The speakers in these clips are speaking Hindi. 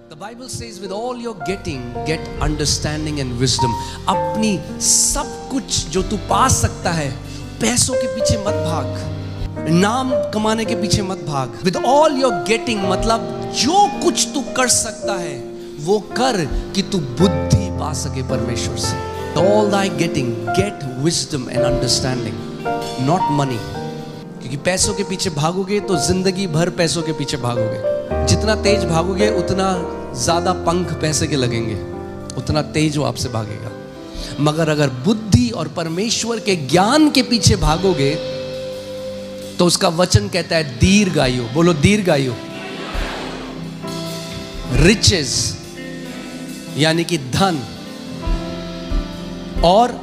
The Bible says, with all your getting, get understanding and wisdom. अपनी सब कुछ जो तू पा सकता है, पैसों के पीछे मत भाग, नाम कमाने के पीछे मत भाग. With all your getting मतलब जो कुछ तू कर सकता है वो कर कि तू बुद्धि पा सके परमेश्वर से. All thy getting, get wisdom and understanding, not money. क्योंकि पैसों के पीछे भागोगे तो जिंदगी भर पैसों के पीछे भागोगे. जितना तेज भागोगे उतना ज्यादा पंख पैसे के लगेंगे, उतना तेज वो आपसे भागेगा. मगर अगर बुद्धि और परमेश्वर के ज्ञान के पीछे भागोगे तो उसका वचन कहता है दीर्घायु. बोलो दीर्घायु. रिचेस यानी कि धन, और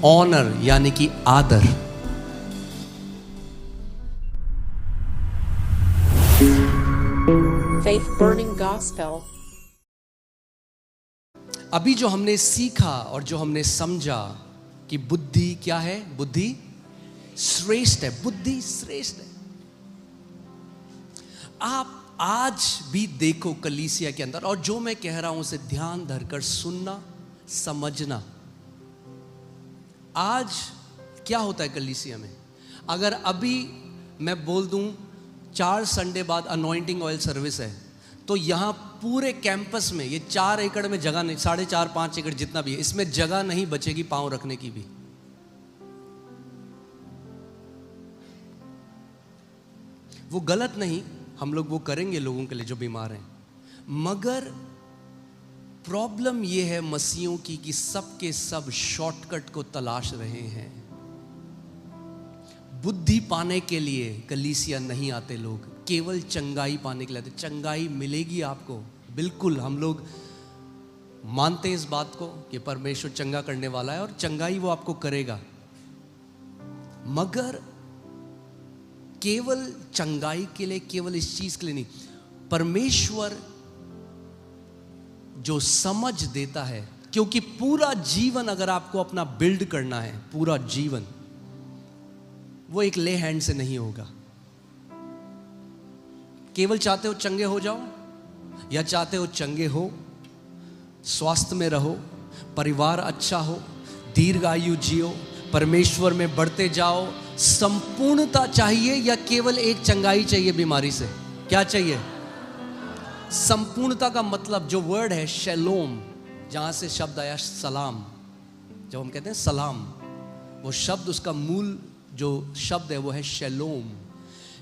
ऑनर यानी कि आदर. Faith Burning Gospel. अभी जो हमने सीखा और जो हमने समझा कि बुद्धि क्या है, बुद्धि श्रेष्ठ है, बुद्धि श्रेष्ठ है. आप आज भी देखो कलीसिया के अंदर, और जो मैं कह रहा हूं उसे ध्यान धरकर सुनना, समझना. आज क्या होता है कलीसिया में? अगर अभी मैं बोल दूं 4 संडे बाद अनॉइंटिंग ऑयल सर्विस है, तो यहां पूरे कैंपस में ये 4 एकड़ में जगह नहीं, 4.5-5 एकड़ जितना भी है, इसमें जगह नहीं बचेगी पांव रखने की भी. वो गलत नहीं, हम लोग वो करेंगे लोगों के लिए जो बीमार हैं. मगर प्रॉब्लम ये है मसीहों की कि सबके सब शॉर्टकट को तलाश रहे हैं. बुद्धि पाने के लिए कलीसिया नहीं आते लोग, केवल चंगाई पाने के लिए आते. चंगाई मिलेगी आपको, बिल्कुल हम लोग मानते हैं इस बात को कि परमेश्वर चंगा करने वाला है और चंगाई वो आपको करेगा. मगर केवल चंगाई के लिए, केवल इस चीज के लिए नहीं, परमेश्वर जो समझ देता है, क्योंकि पूरा जीवन अगर आपको अपना बिल्ड करना है, पूरा जीवन वो एक ले हैंड से नहीं होगा. केवल चाहते हो चंगे हो जाओ, या चाहते हो चंगे हो, स्वास्थ्य में रहो, परिवार अच्छा हो, दीर्घायु जियो, परमेश्वर में बढ़ते जाओ, संपूर्णता चाहिए या केवल एक चंगाई चाहिए बीमारी से? क्या चाहिए? संपूर्णता का मतलब जो वर्ड है शैलोम, जहां से शब्द आया सलाम. जब हम कहते हैं सलाम, वो शब्द, उसका मूल जो शब्द है वो है शैलोम.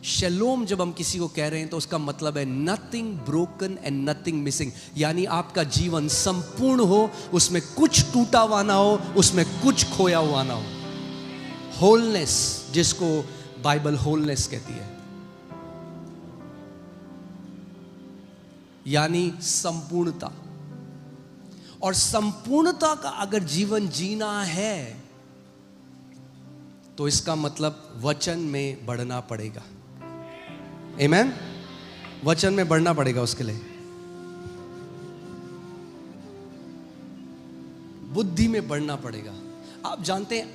शैलोम जब हम किसी को कह रहे हैं तो उसका मतलब है nothing broken and nothing missing. यानी आपका जीवन संपूर्ण हो, उसमें कुछ टूटा हुआ ना हो, उसमें कुछ खोया हुआ ना हो. होलनेस, जिसको बाइबल होलनेस कहती है, यानी संपूर्णता. और संपूर्णता का अगर जीवन जीना है तो इसका मतलब वचन में बढ़ना पड़ेगा. आमीन. वचन में बढ़ना पड़ेगा. उसके लिए बुद्धि में बढ़ना पड़ेगा. आप जानते हैं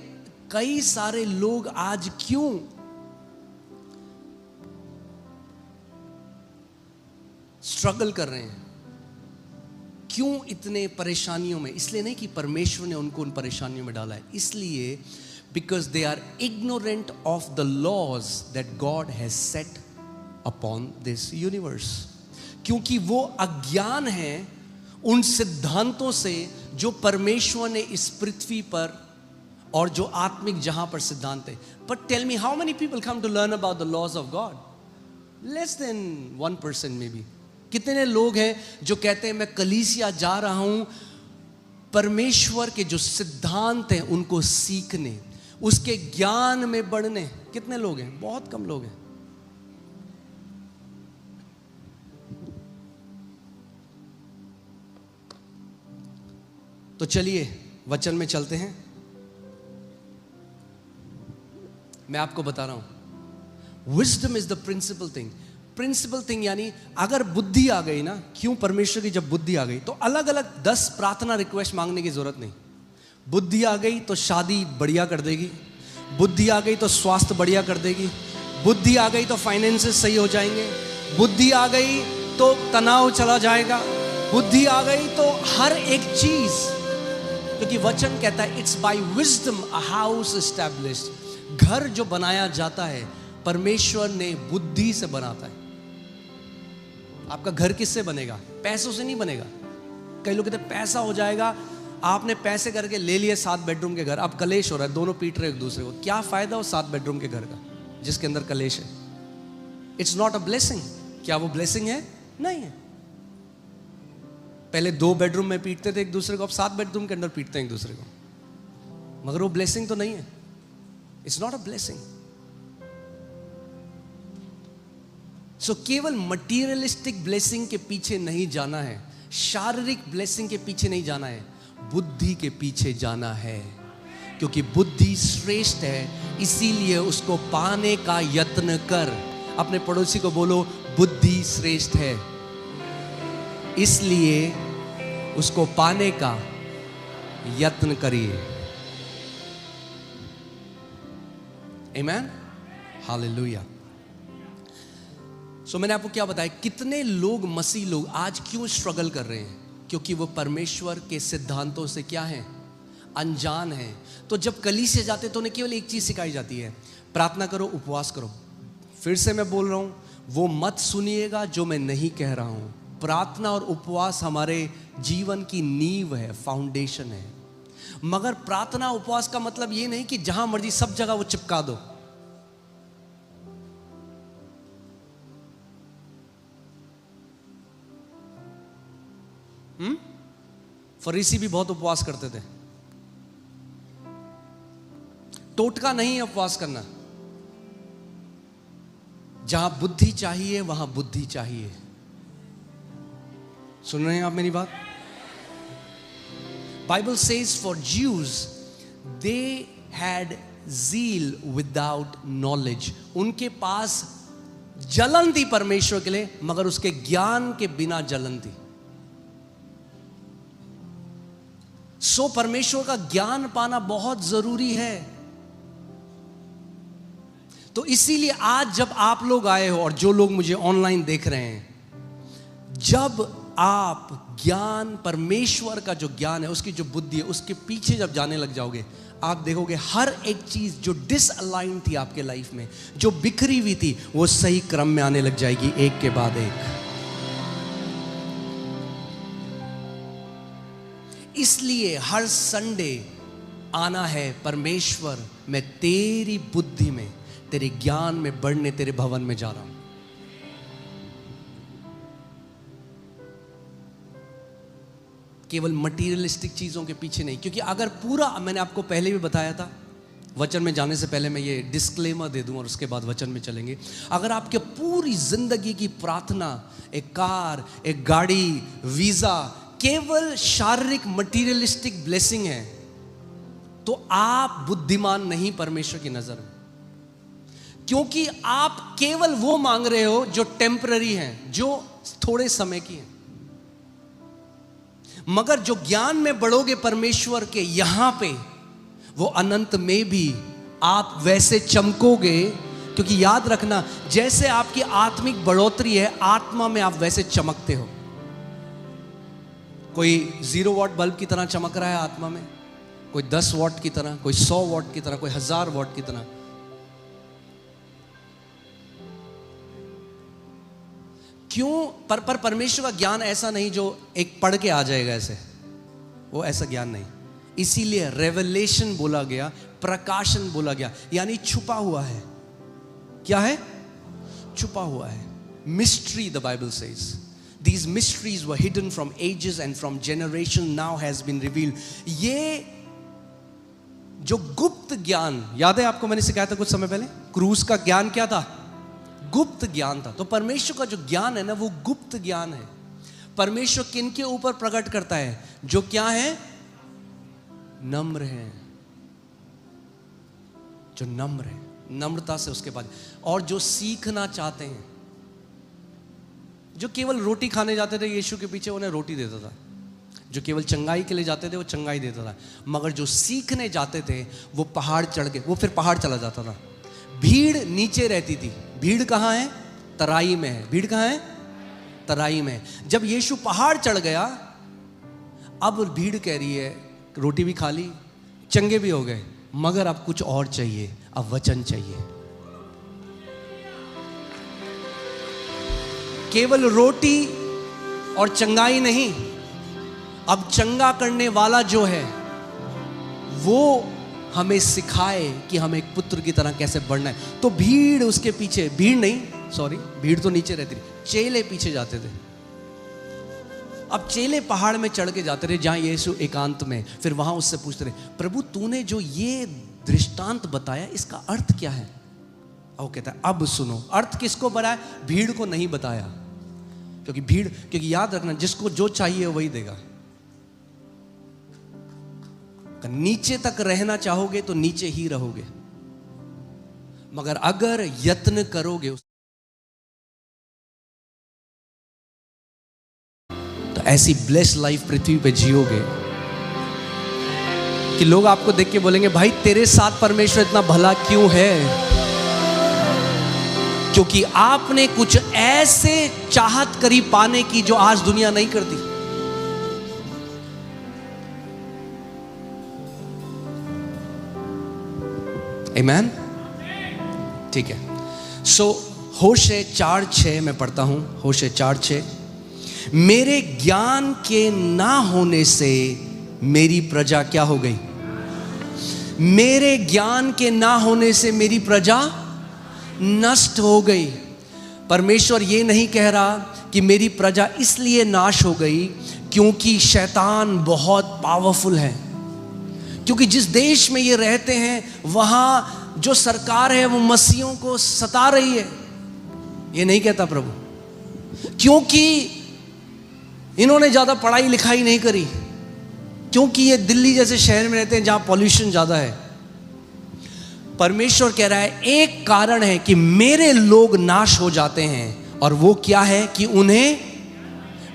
कई सारे लोग आज क्यों स्ट्रगल कर रहे हैं, क्यों इतने परेशानियों में? इसलिए नहीं कि परमेश्वर ने उनको उन परेशानियों में डाला है, इसलिए because they are ignorant of the laws that God has set upon this universe. क्योंकि वो अज्ञान है उन सिद्धांतों से जो परमेश्वर ने इस पृथ्वी पर, और जो आत्मिक जहां पर सिद्धांत है. But tell me, how many people come to learn about the laws of God? Less than 1% maybe. कितने लोग हैं जो कहते हैं मैं कलीसिया जा रहा हूं परमेश्वर के जो सिद्धांत हैं उनको सीखने, उसके ज्ञान में बढ़ने? कितने लोग हैं? बहुत कम लोग हैं. तो चलिए वचन में चलते हैं. मैं आपको बता रहा हूं, wisdom is the principal thing. Principal thing यानी अगर बुद्धि आ गई ना, क्यों? परमेश्वर की जब बुद्धि आ गई तो अलग अलग 10 प्रार्थना रिक्वेस्ट मांगने की जरूरत नहीं. बुद्धि आ गई तो शादी बढ़िया कर देगी, बुद्धि आ गई तो स्वास्थ्य बढ़िया कर देगी, बुद्धि आ गई तो फाइनेंसेस सही हो जाएंगे, बुद्धि आ गई तो तनाव चला जाएगा, बुद्धि आ गई तो हर एक चीज, क्योंकि वचन कहता है it's by wisdom a house established. घर जो बनाया जाता है परमेश्वर ने बुद्धि से बनाता है। आपका घर किससे बनेगा? पैसों से नहीं बनेगा। कई लोग कहते हैं पैसा हो जाएगा, आपने पैसे करके ले लिए 7 बेडरूम के घर, अब कलेश हो रहा है, दोनों पीट रहे एक दूसरे को। क्या फायदा हो 7 बेडरूम के घर का जिसके अंदर कलेश है? It's not a blessing. क्या वो ब्लेसिंग है? नहीं है। पहले 2 बेडरूम में पीटते थे एक दूसरे को, अब 7 बेडरूम के अंदर पीटते हैं एक दूसरे को, मगर वो ब्लेसिंग तो नहीं है। It's not a blessing. So केवल मटीरियलिस्टिक ब्लेसिंग के पीछे नहीं जाना है, शारीरिक ब्लेसिंग के पीछे नहीं जाना है, बुद्धि के पीछे जाना है, क्योंकि बुद्धि श्रेष्ठ है, इसीलिए उसको पाने का यत्न कर। अपने पड़ोसी को बोलो बुद्धि श्रेष्ठ है, इसलिए उसको पाने का यत्न करिए। आमीन, हालेलुया। सो मैंने आपको क्या बताया, कितने लोग, मसीह लोग आज क्यों स्ट्रगल कर रहे हैं? क्योंकि वो परमेश्वर के सिद्धांतों से क्या है? अनजान है। तो जब कलीसिया जाते तो उन्हें केवल एक चीज सिखाई जाती है, प्रार्थना करो, उपवास करो। फिर से मैं बोल रहा हूं, वो मत सुनिएगा जो मैं नहीं कह रहा हूं। प्रार्थना और उपवास हमारे जीवन की नींव है, फाउंडेशन है। मगर प्रार्थना उपवास का मतलब ये नहीं कि जहां मर्जी सब जगह वो चिपका दो। फरीसी भी बहुत उपवास करते थे। टोटका नहीं है उपवास करना। जहां बुद्धि चाहिए वहां बुद्धि चाहिए। सुन रहे हैं आप मेरी बात? Bible says for Jews they had zeal without knowledge. उनके पास जलन थी परमेश्वर के लिए, मगर उसके ज्ञान के बिना जलन थी। सो परमेश्वर का ज्ञान पाना बहुत जरूरी है। तो इसीलिए आज जब आप लोग आए हो और जो लोग मुझे ऑनलाइन देख रहे हैं, जब आप ज्ञान, परमेश्वर का जो ज्ञान है, उसकी जो बुद्धि है, उसके पीछे जब जाने लग जाओगे, आप देखोगे हर एक चीज जो डिसअलाइन थी आपके लाइफ में, जो बिखरी हुई थी, वो सही क्रम में आने लग जाएगी, एक के बाद एक। इसलिए हर संडे आना है, परमेश्वर मैं तेरी बुद्धि में, तेरे ज्ञान में बढ़ने तेरे भवन में जा रहा हूं। केवल मटीरियलिस्टिक चीजों के पीछे नहीं। क्योंकि अगर पूरा, मैंने आपको पहले भी बताया था, वचन में जाने से पहले मैं ये डिस्क्लेमर दे दूं और उसके बाद वचन में चलेंगे। अगर आपके पूरी जिंदगी की प्रार्थना, एक कार, एक गाड़ी, वीजा, केवल शारीरिक मटीरियलिस्टिक ब्लेसिंग है, तो आप बुद्धिमान नहीं परमेश्वर की नजर में। क्योंकि आप केवल वो मांग रहे हो जो टेम्पररी हैं, जो थोड़े समय की हैं। मगर जो ज्ञान में बढ़ोगे परमेश्वर के, यहां पे वो अनंत में भी आप वैसे चमकोगे। क्योंकि याद रखना, जैसे आपकी आत्मिक बढ़ोतरी है, आत्मा में आप वैसे चमकते हो। कोई 0 वॉट बल्ब की तरह चमक रहा है आत्मा में, कोई 10 वॉट की तरह, कोई 100 वॉट की तरह, कोई 1000 वॉट की तरह। क्यों? पर परमेश्वर का ज्ञान ऐसा नहीं जो एक पढ़ के आ जाएगा ऐसे, वो ऐसा ज्ञान नहीं। इसीलिए रेवलेशन बोला गया, प्रकाशन बोला गया, यानी छुपा हुआ है। क्या है? छुपा हुआ है। Mystery, the Bible says these mysteries were hidden from ages and from generation now has been revealed। ये जो गुप्त ज्ञान, याद है आपको मैंने सिखाया था कुछ समय पहले, क्रूस का ज्ञान क्या था? गुप्त ज्ञान था। तो परमेश्वर का जो ज्ञान है ना, वो गुप्त ज्ञान है। परमेश्वर किन के ऊपर प्रकट करता है? जो क्या है? नम्र है, जो नम्र है, नम्रता से उसके बाद, और जो सीखना चाहते हैं। जो केवल रोटी खाने जाते थे यीशु के पीछे, उन्हें रोटी देता था। जो केवल चंगाई के लिए जाते थे, वो चंगाई देता था। मगर जो सीखने जाते थे, वो पहाड़ चढ़ के, वो फिर पहाड़ चला जाता था। भीड़ नीचे रहती थी। भीड़ कहाँ है? तराई में है। भीड़ कहाँ है? तराई में। जब यीशु पहाड़ चढ़ गया, अब भीड़ कह रही है रोटी भी खा ली, चंगे भी हो गए, मगर अब कुछ और चाहिए, अब वचन चाहिए। केवल रोटी और चंगाई नहीं, अब चंगा करने वाला जो है वो हमें सिखाए कि हमें एक पुत्र की तरह कैसे बढ़ना है। तो भीड़ उसके पीछे, भीड़ नहीं, सॉरी, भीड़ तो नीचे रहती थी, चेले पीछे जाते थे। अब चेले पहाड़ में चढ़ के जाते रहे जहां यीशु एकांत में, फिर वहां उससे पूछते रहे, प्रभु तूने जो ये दृष्टांत बताया इसका अर्थ क्या है? वो कहता है अब सुनो। अर्थ किसको बताया? भीड़ को नहीं बताया, क्योंकि याद रखना, जिसको जो चाहिए वही देगा। नीचे तक रहना चाहोगे तो नीचे ही रहोगे, मगर अगर यत्न करोगे तो ऐसी ब्लेस लाइफ पृथ्वी पे जियोगे कि लोग आपको देख के बोलेंगे, भाई तेरे साथ परमेश्वर इतना भला क्यों है? क्योंकि आपने कुछ ऐसे चाहत करी पाने की जो आज दुनिया नहीं करती। आमेन। ठीक है। सो होशे 4:6 में पढ़ता हूं, होशे 4:6, मेरे ज्ञान के ना होने से मेरी प्रजा क्या हो गई? मेरे ज्ञान के ना होने से मेरी प्रजा नष्ट हो गई। परमेश्वर ये नहीं कह रहा कि मेरी प्रजा इसलिए नाश हो गई क्योंकि शैतान बहुत पावरफुल है, क्योंकि जिस देश में ये रहते हैं वहां जो सरकार है वो मसीहों को सता रही है। ये नहीं कहता प्रभु, क्योंकि इन्होंने ज्यादा पढ़ाई लिखाई नहीं करी, क्योंकि ये दिल्ली जैसे शहर में रहते हैं जहां पॉल्यूशन ज्यादा है। परमेश्वर कह रहा है एक कारण है कि मेरे लोग नाश हो जाते हैं, और वो क्या है? कि उन्हें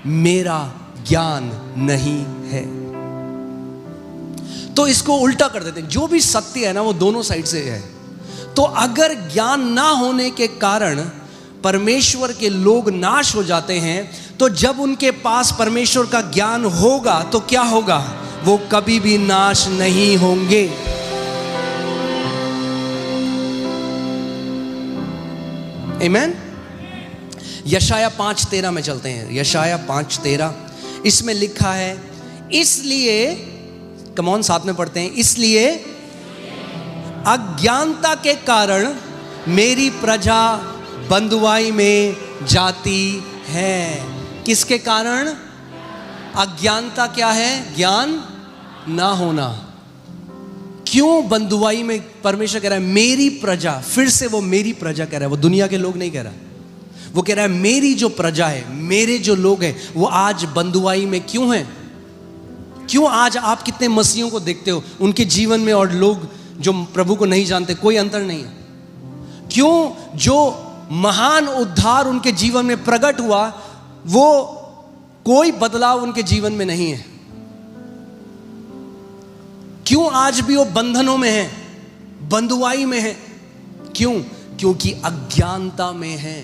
मेरा ज्ञान नहीं है। तो इसको उल्टा कर देते हैं, जो भी सत्य है ना वो दोनों साइड से है। तो अगर ज्ञान ना होने के कारण परमेश्वर के लोग नाश हो जाते हैं, तो जब उनके पास परमेश्वर का ज्ञान होगा तो क्या होगा? वो कभी भी नाश नहीं होंगे। आमेन। यशाया 5:13 में चलते हैं। यशाया 5:13, इसमें लिखा है, इसलिए, कम ऑन साथ में पढ़ते हैं, इसलिए अज्ञानता के कारण मेरी प्रजा बंधुआई में जाती है। किसके कारण? अज्ञानता क्या है? ज्ञान ना होना। क्यों बंधुआई में? परमेश्वर कह रहा है मेरी प्रजा, फिर से वो मेरी प्रजा कह रहा है, वो दुनिया के लोग नहीं कह रहा, वो कह रहा है मेरी जो प्रजा है, मेरे जो लोग हैं वो आज बंधुआई में क्यों हैं? क्यों आज आप कितने मसीहों को देखते हो उनके जीवन में और लोग जो प्रभु को नहीं जानते, कोई अंतर नहीं है। क्यों जो महान उद्धार उनके जीवन में प्रकट हुआ वो कोई बदलाव उनके जीवन में नहीं है? क्यों आज भी वो बंधनों में हैं, बंधुआई में हैं? क्यों? क्योंकि अज्ञानता में है।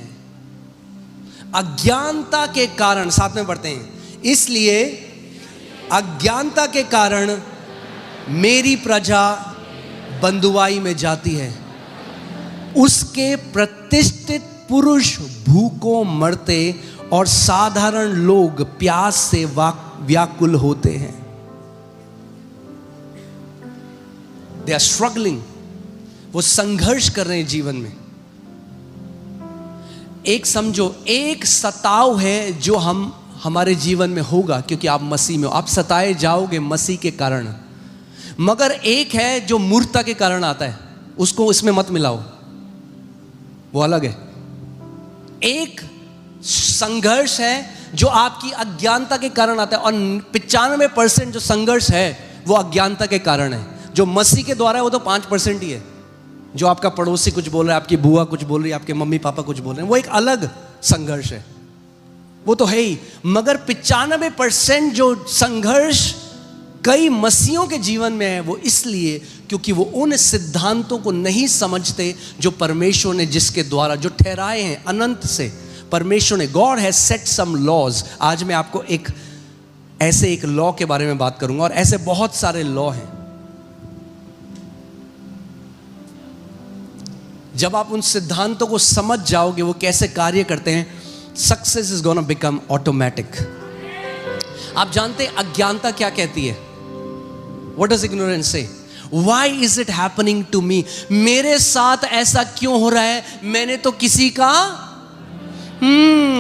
अज्ञानता के कारण, साथ में पढ़ते हैं, इसलिए अज्ञानता के कारण मेरी प्रजा बंधुआई में जाती है, उसके प्रतिष्ठित पुरुष भूखों मरते और साधारण लोग प्यास से व्याकुल होते हैं। दे आर स्ट्रगलिंग, वो संघर्ष कर रहे हैं जीवन में। एक समझो, एक सताव है जो हमारे जीवन में होगा क्योंकि आप मसीह में हो, आप सताए जाओगे मसीह के कारण। मगर एक है जो मूर्खता के कारण आता है, उसको इसमें मत मिलाओ, वो अलग है। एक संघर्ष है जो आपकी अज्ञानता के कारण आता है, और 95% जो संघर्ष है वो अज्ञानता के कारण है। जो मसीह के द्वारा है वो तो 5% ही है। जो आपका पड़ोसी कुछ बोल रहा है, आपकी बुआ कुछ बोल रही है, आपके मम्मी पापा कुछ बोल रहे हैं, वो एक अलग संघर्ष है, वो तो है ही। मगर 95% जो संघर्ष कई मसीहों के जीवन में है वो इसलिए क्योंकि वो उन सिद्धांतों को नहीं समझते जो परमेश्वर ने जिसके द्वारा जो ठहराए हैं अनंत से। परमेश्वर ने, God has set some laws. आज मैं आपको एक लॉ के बारे में बात करूंगा, और ऐसे बहुत सारे लॉ हैं. जब आप उन सिद्धांतों को समझ जाओगे वो कैसे कार्य करते हैं, success is gonna become automatic. आप जानते हैं अज्ञानता क्या कहती है? व्हाट डज इग्नोरेंस से? Why is it happening to me? मेरे साथ ऐसा क्यों हो रहा है? मैंने तो किसी का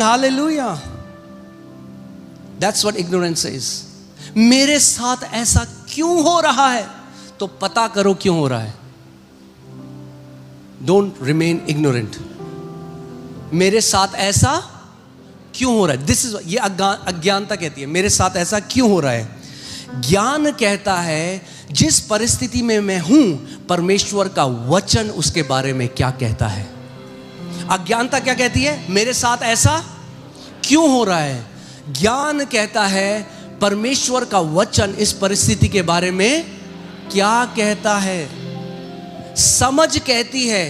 hallelujah. That's what ignorance is. मेरे साथ ऐसा क्यों हो रहा है? तो पता करो क्यों हो रहा है. Don't remain ignorant. मेरे साथ ऐसा क्यों हो रहा है? This is ये अज्ञानता कहती है मेरे साथ ऐसा क्यों हो रहा है. ज्ञान कहता है जिस परिस्थिति में मैं हूं, परमेश्वर का वचन उसके बारे में क्या कहता है. अज्ञानता क्या कहती है? मेरे साथ ऐसा क्यों हो रहा है. ज्ञान कहता है परमेश्वर का वचन इस परिस्थिति के बारे में क्या कहता है. समझ कहती है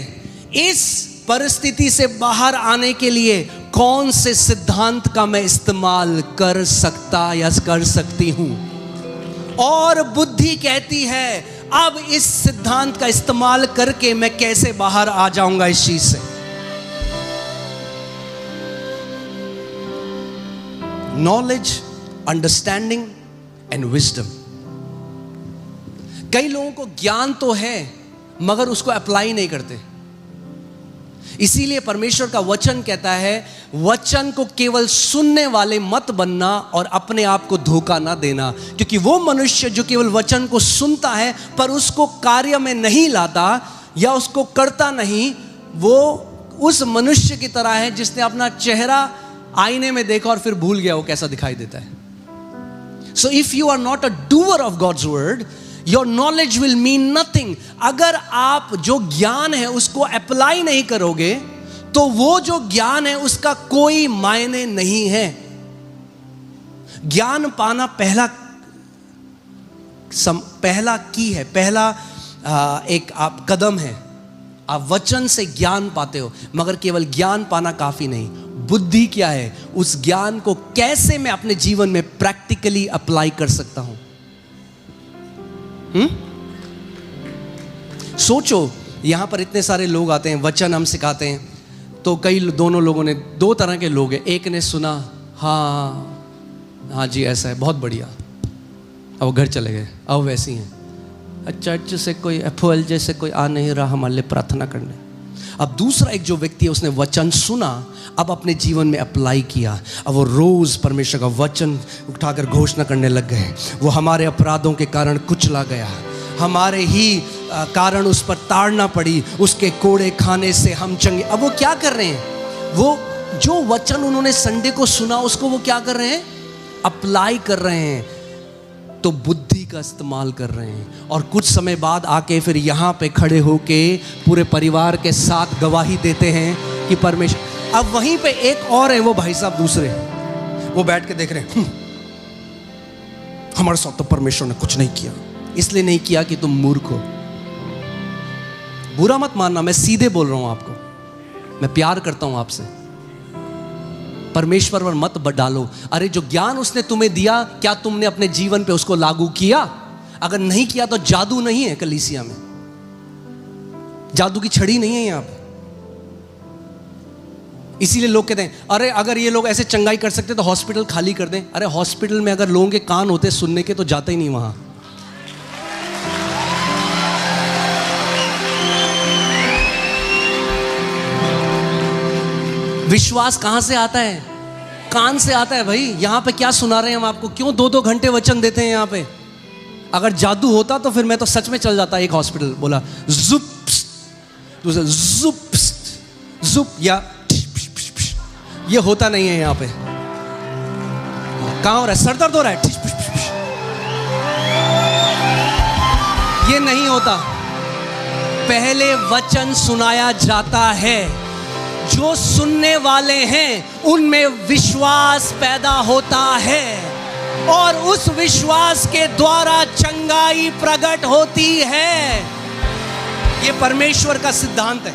इस परिस्थिति से बाहर आने के लिए कौन से सिद्धांत का मैं इस्तेमाल कर सकता या कर सकती हूं. और बुद्धि कहती है अब इस सिद्धांत का इस्तेमाल करके मैं कैसे बाहर आ जाऊंगा इस चीज से. Knowledge, understanding and wisdom. कई लोगों को ज्ञान तो है मगर उसको अप्लाई नहीं करते. इसीलिए परमेश्वर का वचन कहता है वचन को केवल सुनने वाले मत बनना और अपने आप को धोखा ना देना. क्योंकि वो मनुष्य जो केवल वचन को सुनता है पर उसको कार्य में नहीं लाता या उसको करता नहीं, वो उस मनुष्य की तरह है जिसने अपना चेहरा आईने में देखा और फिर भूल गया वो कैसा दिखाई देता है. So if you are not a doer of God's word, your knowledge will mean nothing. अगर आप जो ज्ञान है उसको अप्लाई नहीं करोगे तो वो जो ज्ञान है उसका कोई मायने नहीं है. ज्ञान पाना पहला की है, पहला एक आप कदम है. आप वचन से ज्ञान पाते हो मगर केवल ज्ञान पाना काफी नहीं. बुद्धि क्या है? उस ज्ञान को कैसे मैं अपने जीवन में प्रैक्टिकली अप्लाई कर सकता हूं. सोचो यहां पर इतने सारे लोग आते हैं, वचन हम सिखाते हैं, तो दोनों लोगों ने, दो तरह के लोग हैं. एक ने सुना हाँ जी ऐसा है, बहुत बढ़िया, अब वो घर चले गए, अब वैसे ही हैं. चर्च से कोई एफओएल जैसे कोई आ नहीं रहा हमारे लिए प्रार्थना करने. अब दूसरा एक जो व्यक्ति है उसने वचन सुना, अब अपने जीवन में अप्लाई किया, अब वो रोज परमेश्वर का वचन उठाकर घोषणा करने लग गए. वो हमारे अपराधों के कारण कुचला गया, हमारे ही कारण उस पर ताड़ना पड़ी, उसके कोड़े खाने से हम चंगे. अब वो क्या कर रहे हैं? वो जो वचन उन्होंने संडे को सुना उसको वो क्या कर रहे हैं? अप्लाई कर रहे हैं. तो बुद्धि का इस्तेमाल कर रहे हैं. और कुछ समय बाद आके फिर यहाँ पे खड़े होके पूरे परिवार के साथ गवाही देते हैं कि परमेश्वर. अब वहीं पे एक और है, वो भाई साहब दूसरे, वो बैठ के देख रहे हैं हमारे साथ तो परमेश्वर ने कुछ नहीं किया. इसलिए नहीं किया कि तुम मूर्ख हो. बुरा मत मानना, मैं सीधे बोल रहा हूं आपको, मैं प्यार करता हूं आपसे. परमेश्वर पर मत डालो. अरे जो ज्ञान उसने तुम्हें दिया, क्या तुमने अपने जीवन पे उसको लागू किया? अगर नहीं किया तो जादू नहीं है कलीसिया में, जादू की छड़ी नहीं है यहां पे. इसीलिए लोग कहते हैं अरे अगर ये लोग ऐसे चंगाई कर सकते तो हॉस्पिटल खाली कर दें. अरे हॉस्पिटल में अगर लोगों के कान होते सुनने के तो जाते ही नहीं वहां. विश्वास कहां से आता है? कान से आता है भाई. यहां पे क्या सुना रहे हैं हम आपको? क्यों 2-2 घंटे वचन देते हैं यहां पे? अगर जादू होता तो फिर मैं तो सच में चल जाता. एक हॉस्पिटल बोला जुप, दूसरा जुप जुप, या ये होता नहीं है यहां पे. कहां हो रहा है? सर दर्द हो रहा है, ये नहीं होता. पहले वचन सुनाया जाता है, जो सुनने वाले हैं उनमें विश्वास पैदा होता है और उस विश्वास के द्वारा चंगाई प्रकट होती है. ये परमेश्वर का सिद्धांत है.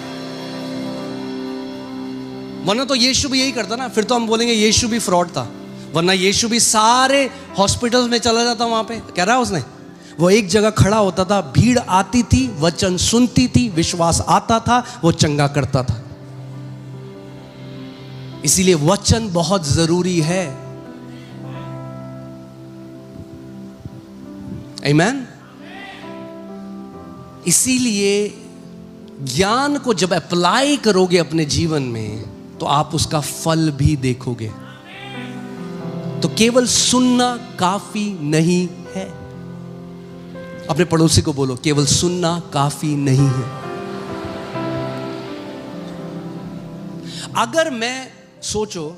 वरना तो यीशु भी यही करता ना, फिर तो हम बोलेंगे यीशु भी फ्रॉड था। वरना यीशु भी सारे हॉस्पिटल्स में चला जाता, वहां पे कह रहा है उसने, वो एक जगह खड़ा होता था, भीड़ आती थी, वचन सुनती थी, विश्वास आता था, वो चंगा करता था। इसीलिए वचन बहुत जरूरी है। आमीन। इसीलिए ज्ञान को जब अप्लाई करोगे अपने जीवन में तो आप उसका फल भी देखोगे। तो केवल सुनना काफी नहीं है। अपने पड़ोसी को बोलो, केवल सुनना काफी नहीं है। अगर मैं सोचो